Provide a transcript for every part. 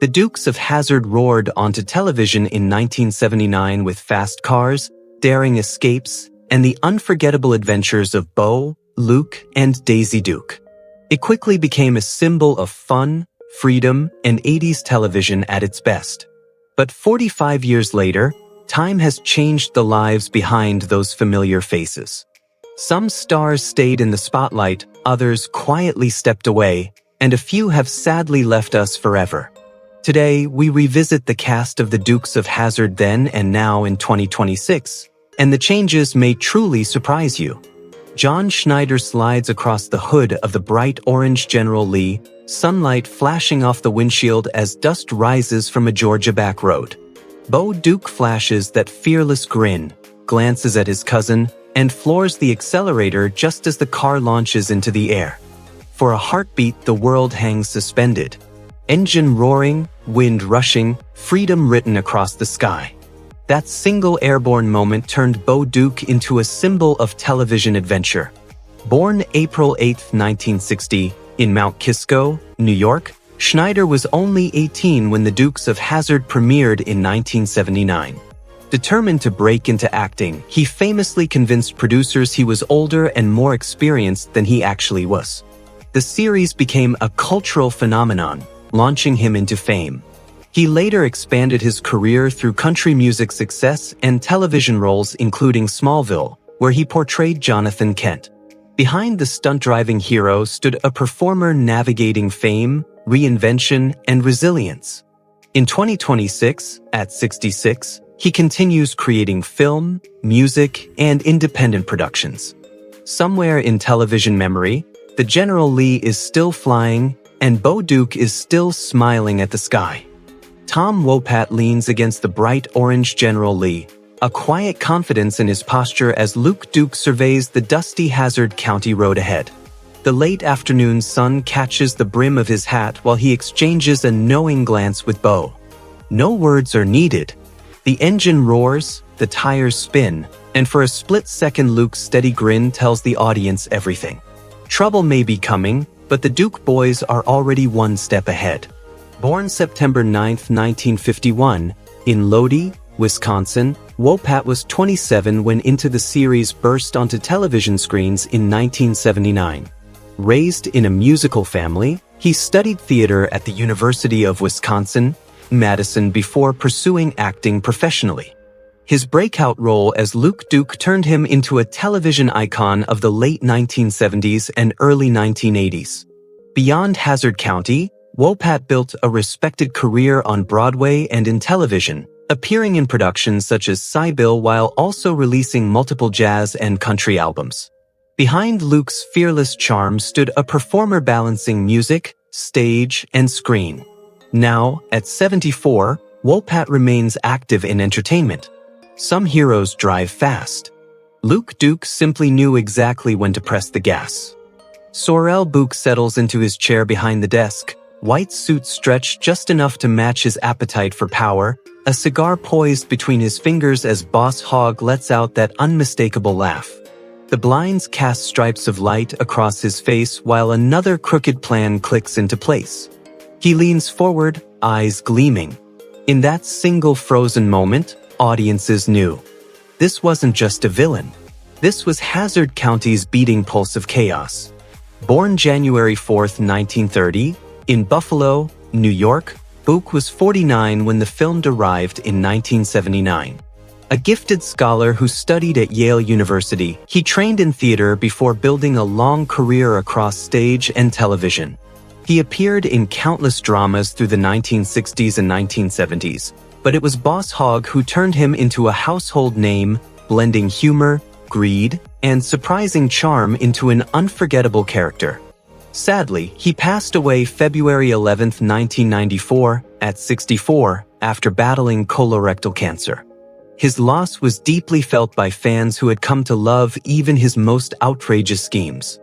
The Dukes of Hazzard roared onto television in 1979 with fast cars, daring escapes, and the unforgettable adventures of Bo, Luke, and Daisy Duke. It quickly became a symbol of fun, freedom, and 80s television at its best. But 45 years later, time has changed the lives behind those familiar faces. Some stars stayed in the spotlight, others quietly stepped away, and a few have sadly left us forever. Today, we revisit the cast of the Dukes of Hazzard then and now in 2026, and the changes may truly surprise you. John Schneider slides across the hood of the bright orange General Lee, sunlight flashing off the windshield as dust rises from a Georgia back road. Bo Duke flashes that fearless grin, glances at his cousin, and floors the accelerator just as the car launches into the air. For a heartbeat, the world hangs suspended. Engine roaring, wind rushing, freedom written across the sky. That single airborne moment turned Bo Duke into a symbol of television adventure. Born April 8, 1960, in Mount Kisco, New York, Schneider was only 18 when the Dukes of Hazzard premiered in 1979. Determined to break into acting, he famously convinced producers he was older and more experienced than he actually was. The series became a cultural phenomenon, launching him into fame. He later expanded his career through country music success and television roles including Smallville, where he portrayed Jonathan Kent. Behind the stunt-driving hero stood a performer navigating fame, reinvention, and resilience. In 2026, at 66, he continues creating film, music, and independent productions. Somewhere in television memory, the General Lee is still flying, and Bo Duke is still smiling at the sky. Tom Wopat leans against the bright orange General Lee, a quiet confidence in his posture as Luke Duke surveys the dusty Hazzard County road ahead. The late afternoon sun catches the brim of his hat while he exchanges a knowing glance with Bo. No words are needed. The engine roars, the tires spin, and for a split second Luke's steady grin tells the audience everything. Trouble may be coming, but the Duke boys are already one step ahead. Born September 9, 1951, in Lodi, Wisconsin, Wopat was 27 when Into the Series burst onto television screens in 1979. Raised in a musical family, he studied theater at the University of Wisconsin-Madison before pursuing acting professionally. His breakout role as Luke Duke turned him into a television icon of the late 1970s and early 1980s. Beyond Hazzard County, Wopat built a respected career on Broadway and in television, appearing in productions such as Sybil while also releasing multiple jazz and country albums. Behind Luke's fearless charm stood a performer balancing music, stage, and screen. Now, at 74, Wopat remains active in entertainment. Some heroes drive fast. Luke Duke simply knew exactly when to press the gas. Sorrell Booke settles into his chair behind the desk, white suit stretched just enough to match his appetite for power, a cigar poised between his fingers as Boss Hogg lets out that unmistakable laugh. The blinds cast stripes of light across his face while another crooked plan clicks into place. He leans forward, eyes gleaming. In that single frozen moment, audiences knew. This wasn't just a villain. This was Hazzard County's beating pulse of chaos. Born January 4, 1930, in Buffalo, New York, Booke was 49 when the film arrived in 1979. A gifted scholar who studied at Yale University, he trained in theater before building a long career across stage and television. He appeared in countless dramas through the 1960s and 1970s, but it was Boss Hogg who turned him into a household name, blending humor, greed, and surprising charm into an unforgettable character. Sadly, he passed away February 11, 1994, at 64, after battling colorectal cancer. His loss was deeply felt by fans who had come to love even his most outrageous schemes.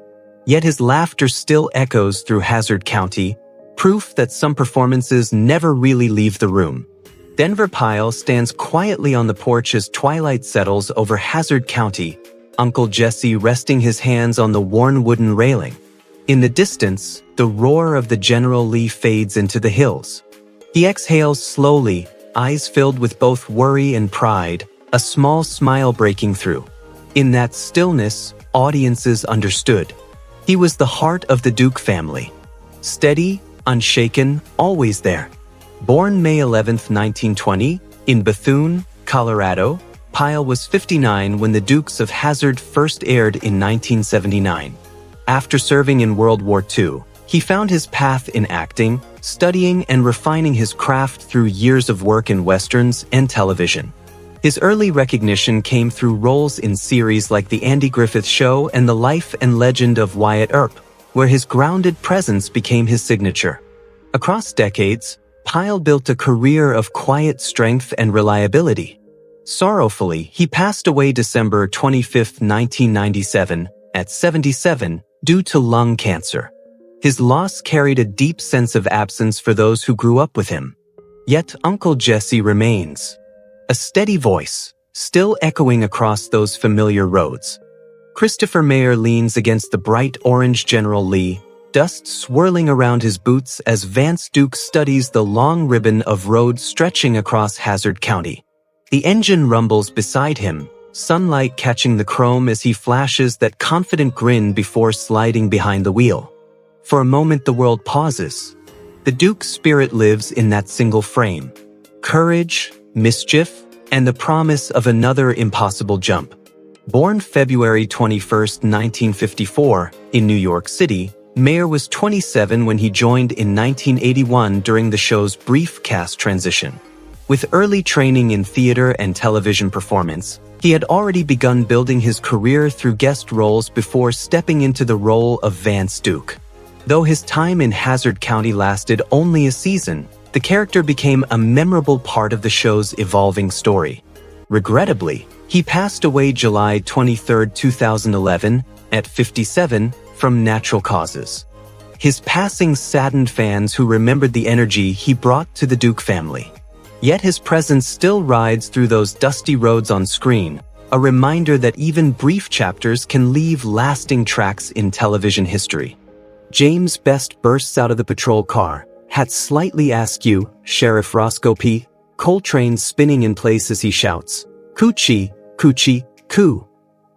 Yet his laughter still echoes through Hazzard County, proof that some performances never really leave the room. Denver Pyle stands quietly on the porch as twilight settles over Hazzard County, Uncle Jesse resting his hands on the worn wooden railing. In the distance, the roar of the General Lee fades into the hills. He exhales slowly, eyes filled with both worry and pride, a small smile breaking through. In that stillness, audiences understood. He was the heart of the Duke family. Steady, unshaken, always there. Born May 11, 1920, in Bethune, Colorado, Pyle was 59 when the Dukes of Hazzard first aired in 1979. After serving in World War II, he found his path in acting, studying and refining his craft through years of work in westerns and television. His early recognition came through roles in series like The Andy Griffith Show and The Life and Legend of Wyatt Earp, where his grounded presence became his signature. Across decades, Pyle built a career of quiet strength and reliability. Sorrowfully, he passed away December 25, 1997, at 77, due to lung cancer. His loss carried a deep sense of absence for those who grew up with him. Yet Uncle Jesse remains. A steady voice, still echoing across those familiar roads. Christopher Mayer leans against the bright orange General Lee, dust swirling around his boots as Vance Duke studies the long ribbon of road stretching across Hazzard County. The engine rumbles beside him, sunlight catching the chrome as he flashes that confident grin before sliding behind the wheel. For a moment the world pauses. The Duke's spirit lives in that single frame. Courage, mischief, and the promise of another impossible jump. Born February 21, 1954, in New York City, Mayer was 27 when he joined in 1981 during the show's brief cast transition. With early training in theater and television performance, he had already begun building his career through guest roles before stepping into the role of Vance Duke. Though his time in Hazzard County lasted only a season, the character became a memorable part of the show's evolving story. Regrettably, he passed away July 23, 2011, at 57, from natural causes. His passing saddened fans who remembered the energy he brought to the Duke family. Yet his presence still rides through those dusty roads on screen, a reminder that even brief chapters can leave lasting tracks in television history. James Best bursts out of the patrol car, hat slightly askew, Sheriff Rosco P. Coltrane spinning in place as he shouts, "Coochie, coochie, coo."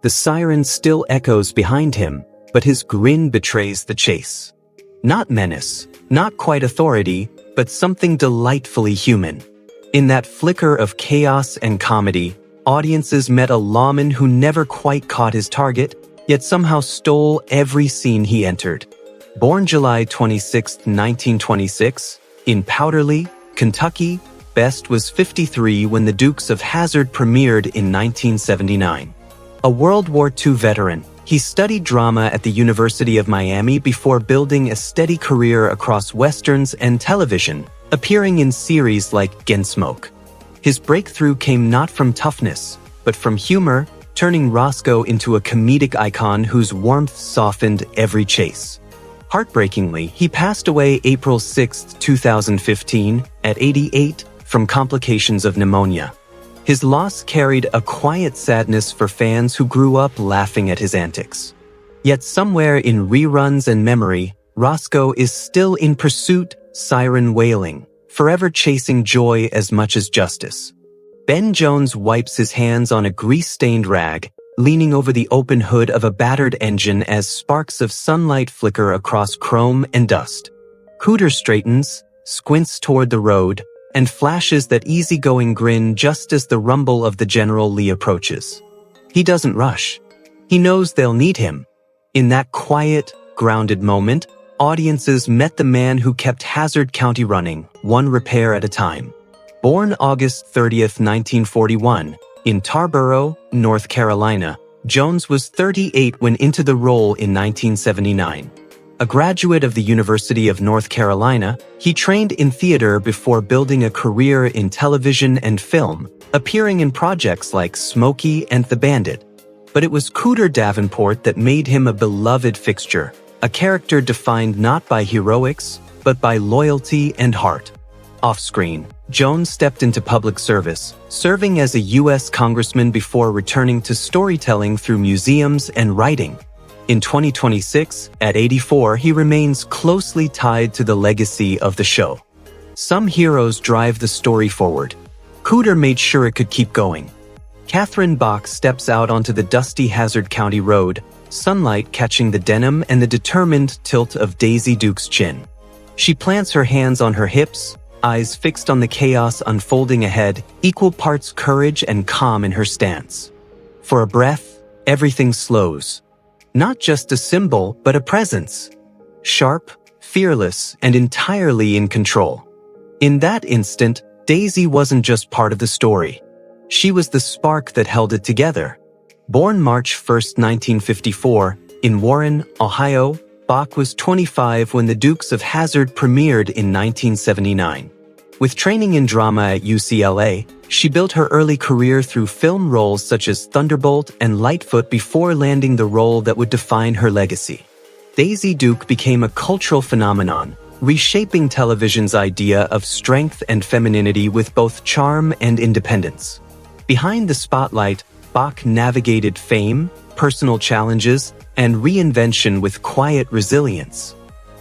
The siren still echoes behind him, but his grin betrays the chase. Not menace, not quite authority, but something delightfully human. In that flicker of chaos and comedy, audiences met a lawman who never quite caught his target, yet somehow stole every scene he entered. Born July 26, 1926, in Powderly, Kentucky, Best was 53 when the Dukes of Hazzard premiered in 1979. A World War II veteran, he studied drama at the University of Miami before building a steady career across westerns and television, appearing in series like Gunsmoke. His breakthrough came not from toughness, but from humor, turning Rosco into a comedic icon whose warmth softened every chase. Heartbreakingly, he passed away April 6, 2015, at 88, from complications of pneumonia. His loss carried a quiet sadness for fans who grew up laughing at his antics. Yet somewhere in reruns and memory, Rosco is still in pursuit, siren wailing, forever chasing joy as much as justice. Ben Jones wipes his hands on a grease-stained rag, leaning over the open hood of a battered engine as sparks of sunlight flicker across chrome and dust. Cooter straightens, squints toward the road, and flashes that easygoing grin just as the rumble of the General Lee approaches. He doesn't rush. He knows they'll need him. In that quiet, grounded moment, audiences met the man who kept Hazzard County running, one repair at a time. Born August 30, 1941, in Tarboro, North Carolina, Jones was 38 when into the role in 1979. A graduate of the University of North Carolina, he trained in theater before building a career in television and film, appearing in projects like Smokey and the Bandit. But it was Cooter Davenport that made him a beloved fixture, a character defined not by heroics, but by loyalty and heart. Off-screen, Jones stepped into public service, serving as a U.S. congressman before returning to storytelling through museums and writing. In 2026, at 84, he remains closely tied to the legacy of the show. Some heroes drive the story forward. Cooter made sure it could keep going. Catherine Bach steps out onto the dusty Hazzard County road, sunlight catching the denim and the determined tilt of Daisy Duke's chin. She plants her hands on her hips, eyes fixed on the chaos unfolding ahead, equal parts courage and calm in her stance. For a breath, everything slows. Not just a symbol, but a presence. Sharp, fearless, and entirely in control. In that instant, Daisy wasn't just part of the story. She was the spark that held it together. Born March 1, 1954, in Warren, Ohio, Bach was 25 when the Dukes of Hazzard premiered in 1979. With training in drama at UCLA, she built her early career through film roles such as Thunderbolt and Lightfoot before landing the role that would define her legacy. Daisy Duke became a cultural phenomenon, reshaping television's idea of strength and femininity with both charm and independence. Behind the spotlight, Bach navigated fame, personal challenges, and reinvention with quiet resilience.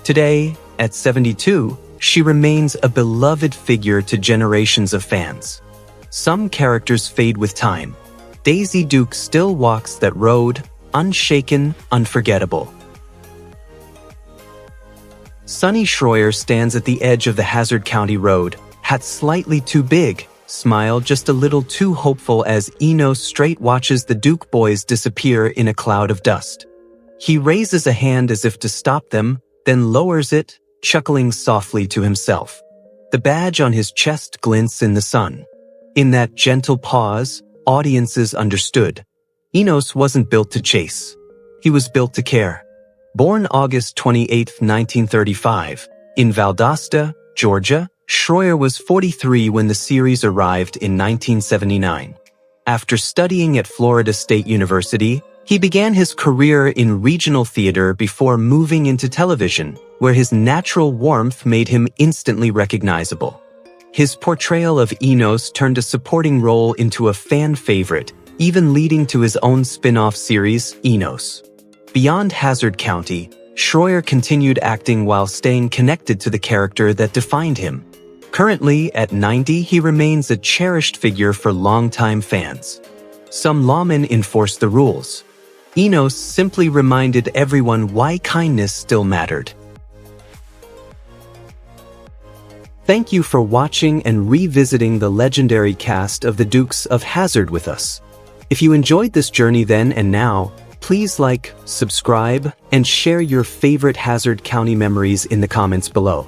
Today, at 72, she remains a beloved figure to generations of fans. Some characters fade with time. Daisy Duke still walks that road, unshaken, unforgettable. Sonny Shroyer stands at the edge of the Hazzard County road, hat slightly too big, smile just a little too hopeful as Enos straight watches the Duke boys disappear in a cloud of dust. He raises a hand as if to stop them, then lowers it, chuckling softly to himself. The badge on his chest glints in the sun. In that gentle pause, audiences understood. Enos wasn't built to chase. He was built to care. Born August 28, 1935, in Valdosta, Georgia, Shroyer was 43 when the series arrived in 1979. After studying at Florida State University, he began his career in regional theater before moving into television, where his natural warmth made him instantly recognizable. His portrayal of Enos turned a supporting role into a fan favorite, even leading to his own spin-off series, Enos. Beyond Hazzard County, Shroyer continued acting while staying connected to the character that defined him. Currently, at 90, he remains a cherished figure for longtime fans. Some lawmen enforced the rules. Enos simply reminded everyone why kindness still mattered. Thank you for watching and revisiting the legendary cast of the Dukes of Hazzard with us. If you enjoyed this journey then and now, please like, subscribe, and share your favorite Hazzard County memories in the comments below.